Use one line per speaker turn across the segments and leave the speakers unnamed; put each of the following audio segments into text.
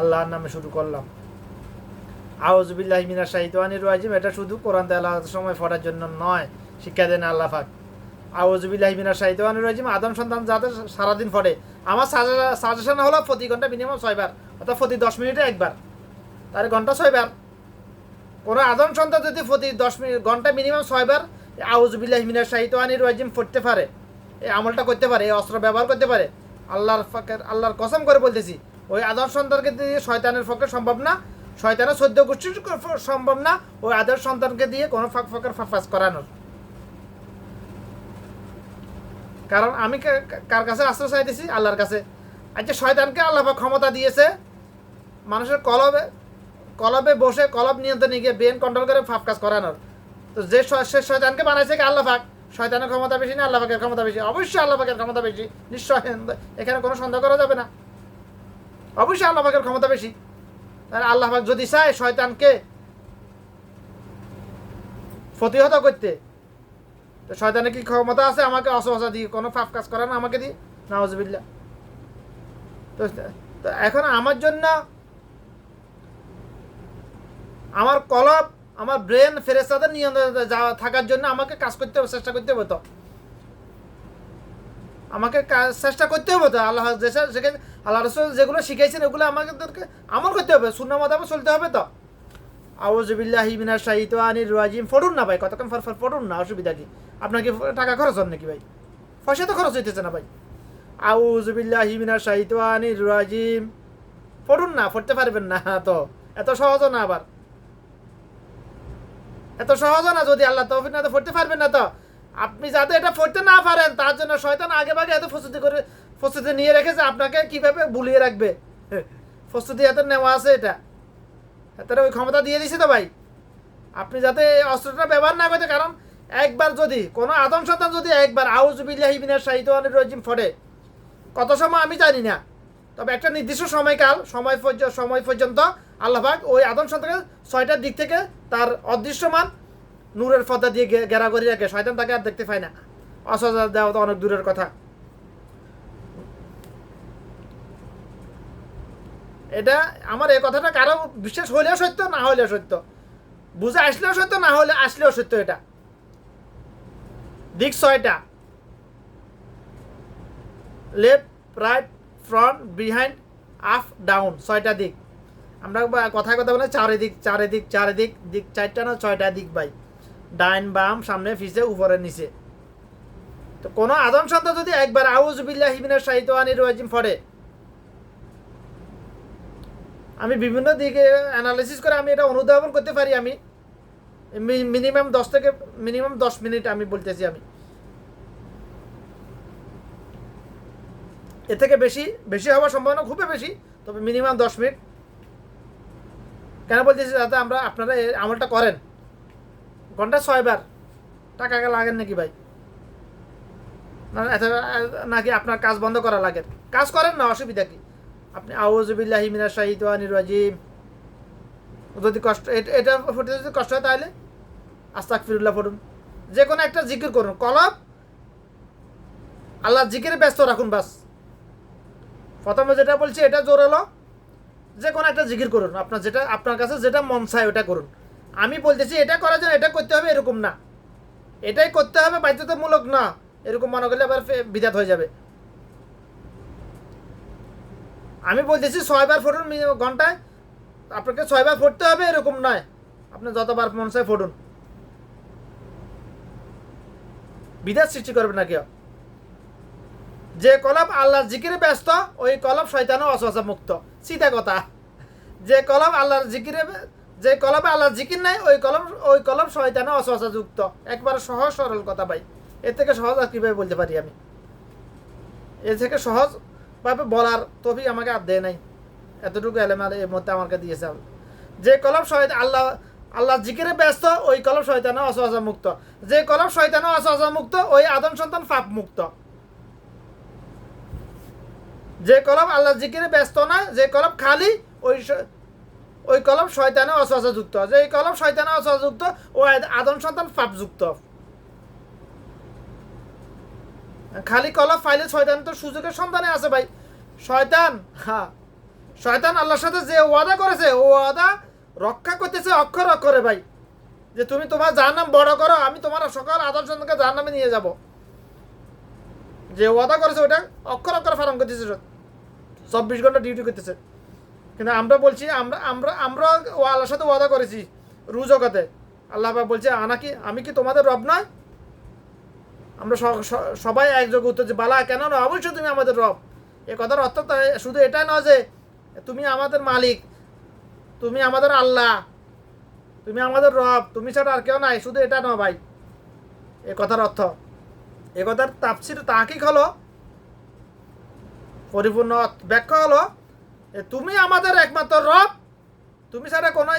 আল্লাহর নামে শুরু করলাম। আউযু বিল্লাহি মিনাশ শাইতানির রাজিম, এটা শুধু কোরআন তেলাওয়াতের সময় পড়ার জন্য নয়, শিক্ষা দেন আল্লাহ পাক। আউযু বিল্লাহি মিনাশ শাইতানির রাজিম আদম সন্তান যাতে সারাদিন পড়ে, আমার সাজেশন হলো প্রতি ঘন্টা মিনিমাম 6 বার, অর্থাৎ প্রতি 10 মিনিটে একবার, তার ঘন্টা 6 বার। কোনো আদম সন্তান যদি প্রতি 10 মিনিট ঘন্টা মিনিমাম 6 বার আউযু বিল্লাহি মিনাশ শাইতানির রাজিম পড়তে পারে, এই আমলটা করতে পারে, এই অস্ত্র ব্যবহার করতে পারে, আল্লাহর কসম করে বলতেছি, ওই আদম সন্তানকে দিয়ে শয়তানের পক্ষে সম্ভব না, শয়তানের 14 গোষ্ঠীর সম্ভব না ওই আদম সন্তানকে দিয়ে কোনো ফাঁকের ফাঁস করানোর। কারণ আমি কার কাছে আশ্রয় চাইতেছি? আল্লাহর কাছে। আচ্ছা, শয়তানকে আল্লাহ ক্ষমতা দিয়েছে মানুষের কলবে বসে কলব নিয়ন্ত্রণে গিয়ে ব্রেন কন্ট্রোল করে ফাঁক কাজ করানোর। তো যে শয়তানকে বানাইছে কি আল্লাহ পাক, শয়তানের ক্ষমতা বেশি না আল্লাহ পাকের ক্ষমতা বেশি? অবশ্যই আল্লাহ পাকের ক্ষমতা বেশি, নিশ্চয়, এখানে কোনো সন্দেহ করা যাবে না, অবশ্যই আল্লাহ পাকের ক্ষমতা বেশি। তাহলে আল্লাহ পাক যদি চায় শয়তানকে প্রতিহত করতে, তো শয়তানের কি ক্ষমতা আছে আমাকে অসহসা দিয়ে কোনো ফাঁক কাজ করানো আমাকে দিয়ে? নাউজুবিল্লাহ। তো এখন আমার জন্য আমার কলব, আমার ব্রেন ফেরেশতাদের নিয়ন্ত্রণে থাকার জন্য আমাকে কাজ করতে হবে, চেষ্টা করতে হবে। তো আমাকে চেষ্টা করতে হবে তো, আল্লাহ যেখানে আল্লাহ রাসূল যেগুলো শিখাইছেন ওগুলো আমাদেরকে আমল করতে হবে, সুন্নাহ মোতাবেক চলতে হবে। তো আউযু বিল্লাহি মিনাশ শাইতানির রাজিম পড়ুন না ভাই, কতক্ষণ পড়ুন না, অসুবিধা কি? আপনার কি টাকা খরচ হন নাকি ভাই? পয়সা তো খরচ হইতেছে না ভাই। আউযু বিল্লাহি মিনাশ শাইতানির রাজিম পড়ুন না, পড়তে পারবেন না তো, এত সহজ না, আবার এত সহজ না। যদি আল্লাহ তৌফিক না তো পড়তে পারবেন না। তো আপনি যাতে এটা পড়তে না পারেন তার জন্য শয়তান আগে ভাগে এত প্রস্তুতি নিয়ে রেখেছে আপনাকে কিভাবে ভুলিয়ে রাখবে, প্রস্তুতি এত নেওয়া আছে, এটা এত ওই ক্ষমতা দিয়ে দিছে তো ভাই, আপনি যাতে অস্ত্রটা ব্যবহার না করতে। কারণ একবার যদি কোনো আদম সন্তান যদি একবার আউযু বিল্লাহি মিনাশ শাইতানির রাজিম পড়ে, কত সময় আমি জানি না, তবে একটা নির্দিষ্ট সময় পর্যন্ত আল্লাহ পাক ওই আদম সন্তানকে 6টার দিক থেকে তার অদৃশ্যমান নূরের পর্দা দিয়ে ঘেরা করে রাখে, শয়তান তাকে আর দেখতে পায় না। অসহজা দেওয়া তো অনেক দূরের কথা। এটা আমার এই কথাটা কারো বিশ্বাস হইলেও সত্য, না হইলেও সত্য, বুঝে আসলেও সত্য, না হলে আসলেও সত্য। এটা দিক 6টা, left, right, front, behind, up, down, 6টা দিক। আমরা কথায় কথা বলে চারিদিক, দিক 4টা না 6টা দিক ভাই, ডাইন বাম সামনে পিছে উপরে নিচে। তো কোনো আদম সন্তান যদি একবার আউযু বিল্লাহি মিনাশ শাইতানির রাজিম পড়ে, আমি বিভিন্ন দিকে অ্যানালাইসিস করে আমি এটা অনুধাবন করতে পারি। আমি মিনিমাম 10 মিনিট আমি বলতেছি, আমি এর থেকে বেশি হওয়ার সম্ভাবনা খুবই বেশি, তবে মিনিমাম 10 মিনিট। কেন বলতেছি? যাতে আপনারা এই আমলটা করেন, ঘন্টা 6 বার। টাকা লাগেন নাকি ভাই? নাকি আপনার কাজ বন্ধ করা লাগে? কাজ করেন না, অসুবিধা কি? আপনি আউযু বিল্লাহি মিনাশ শাইতানির রাজিম যদি এটা পড়তে যদি কষ্ট হয় তাহলে আস্তাগফিরুল্লাহ পড়ুন, যে কোনো একটা জিকির করুন, কলব আল্লাহর জিকিরে ব্যস্ত রাখুন বাস। প্রথমে যেটা বলছি এটা জোর হলো, যে কোনো একটা জিকির করুন, আপনার কাছে যেটা মন চায় ওটা করুন। আমি বলতেছি এটা করার জন্য এটা করতে হবে এরকম না, এটাই করতে হবে বাধ্যতামূলক না, এরকম মনে করলে আবার বিদাত হয়ে যাবে। আমি বলতেছি 6 বার পড়ুন ঘন্টায়, আপনাকে 6 বার পড়তে হবে এরকম নয়, আপনি যতবার মন চায় পড়ুন, বিদাত সৃষ্টি করবেন না কেউ। যে কলব আল্লাহর জিকিরে ব্যস্ত ওই কলব শয়তান ও ওয়াসওয়াসা মুক্ত, সিধা কথা। যে কলব আল্লাহর জিকির নাই ওই কলব শয়তান ও ওয়াসওয়াসা যুক্ত। একবার সহজ সরল কথা ভাই, এর থেকে সহজ আর কিভাবে বলতে পারি আমি? এর থেকে সহজ ভাবে বলার তৌফিক আমাকে আর দেয় নাই, এতটুকু এলেম এর মধ্যে আমাকে দিয়েছে। যে কলব আল্লাহর জিকিরে ব্যস্ত ওই কলব শয়তান ও ওয়াসওয়াসা মুক্ত। যে কলব শয়তান ও ওয়াসওয়াসা মুক্ত ওই আদম সন্তান পাপ মুক্ত। যে কলব আল্লাহর জিকিরে ব্যস্ত না, যে কলব খালি ওই কলব শয়তানে ওয়াসওয়াসা যুক্ত। যে কলব শয়তানে ওয়াসওয়াসা যুক্ত ওই আদম সন্তান পাপ যুক্ত। খালি কলব ফাইলে শয়তান তো সুযোগের সন্ধানে আছে ভাই। শয়তান শয়তান আল্লাহর সাথে যে ওয়াদা করেছে ও ওয়াদা রক্ষা করতেছে অক্ষর অক্ষরে ভাই, যে তুমি তোমার জাহান্নাম বড় করো, আমি তোমার সকল আদম সন্তানকে জাহান্নামে নিয়ে যাব। যে ওয়াদা করেছে ওটা অক্ষর অক্ষরে পালন করতেছে, 24 ঘন্টা ডিউটি করতেছে। কিন্তু আমরা বলছি আমরা আমরা আমরা ও আল্লাহর সাথে ওয়াদা করেছি রুজকাতে, আল্লাহ পাক বলছে আমি কি তোমাদের রব নয়? আমরা সবাই একযোগে উত্তর যে বালা, কেন না, অবশ্যই তুমি আমাদের রব। এ কথার অর্থ শুধু এটাই নয় যে তুমি আমাদের মালিক, তুমি আমাদের আল্লাহ, তুমি আমাদের রব, তুমি ছাড়া আর কেউ নাই, শুধু এটা নয় ভাই এ কথার অর্থ। এ কথার তাফসীর তাহকিক হলো, পরিপূর্ণ ব্যাখ্যা হলো তুমি আমাদের একমাত্র রব, তুমি ছাড়া কোনো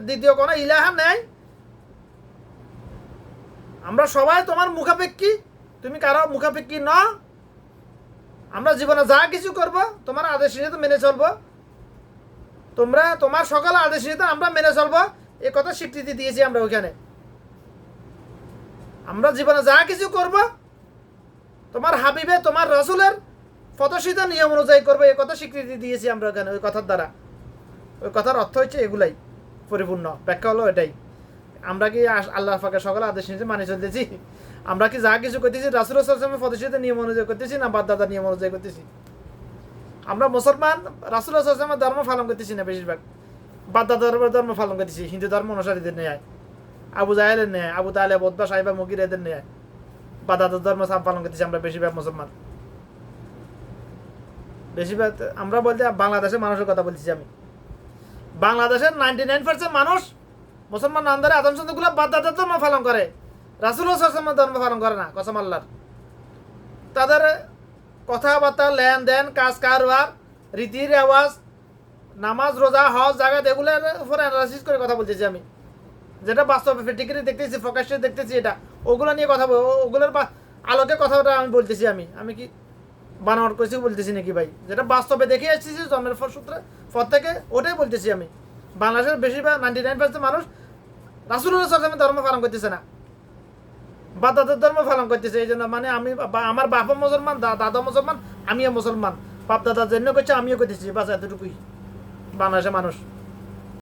দ্বিতীয় কোনো ইলাহা নেই, আমরা সবাই তোমার মুখাপেক্ষী, তুমি কারো মুখাপেক্ষী ন। আমরা জীবনে যা কিছু করব তোমার আদেশ নিয়ে মেনে চলবো, তোমার সকল আদেশ নিয়ে আমরা মেনে চলবো, এ কথা স্বীকৃতি দিয়েছি আমরা ওইখানে। আমরা জীবনে যা কিছু করব তোমার হাবিবে তোমার রাসূলের প্রদর্শিত নিয়ম অনুযায়ী করবো, এ কথা স্বীকৃতি দিয়েছি আমরা ওইখানে ওই কথার দ্বারা। ওই কথার অর্থ হচ্ছে এগুলাই, পরিপূর্ণ ব্যাখ্যা হলো এটাই। আমরা কি আল্লাহ পাকের সকল আদেশ নিয়ে মানি চলতেছি? আমরা কি যা কিছু করতেছি রাসূল সাল্লাল্লাহু আলাইহি ওয়াসাল্লামের প্রদর্শিত নিয়ম অনুযায়ী করতেছি না বাপ-দাদার নিয়ম অনুযায়ী করতেছি? আমরা মুসলমান রাসূল সাল্লাল্লাহু আলাইহি ওয়াসাল্লামের ধর্ম পালন করতেছি না, বেশিরভাগ বাপ-দাদার ধর্ম পালন করতেছি, হিন্দু ধর্ম অনুসারীদের নেয়, আবু জাহেলের নেয়, আবু তালেব, উতবা, সাইবা, মুগির এদের নেয়, বাপ-দাদার ধর্ম পালন করতেছি আমরা বেশিরভাগ মুসলমান। বেশিরভাগ আমরা বলতে বাংলাদেশের মানুষের কথা বলতেছি আমি। বাংলাদেশের 99% মানুষ মুসলমান নামদারে আদম সন্তানগুলো বাপ-দাদার ধর্ম পালন করে, রাসূল সাল্লাল্লাহু আলাইহি ওয়াসাল্লামের ধর্ম পালন করে না, কসম আল্লাহর। তাদের কথাবার্তা, লেনদেন, কাজ কারবার, রীতি রেওয়াজ, নামাজ, রোজা, হজ, জাকাত, এগুলোর উপরে অ্যানালাইসিস করে কথা বলতেছি আমি, যেটা বাস্তবে প্র্যাকটিক্যালি দেখতেছি, প্রকাশ্যে দেখতেছি, এটা ওগুলো নিয়ে কথা ওগুলোর আলোকে কথাটা আমি বলতেছি। আমি কি বানাওয়ার কিছু বলতেছি নাকি ভাই? যেটা বাস্তবে দেখে আসতেছি জন্মের সূত্রে পর থেকে, ওটাই বলতেছি আমি। বাংলাদেশের বেশিরভাগ 99% মানুষ রাসূলুল্লাহ সাল্লাল্লাহু আলাইহি ওয়াসাল্লামের ধর্ম পালন করতেছে না, বাপ-দাদার ধর্ম পালন করতেছে। এই জন্য মানে আমার বাপও মুসলমান, দাদা মুসলমান, আমিও মুসলমান, বাপ দাদার জন্য করছে, আমিও করতেছি, বাস এতটুকুই বাংলাদেশের মানুষ।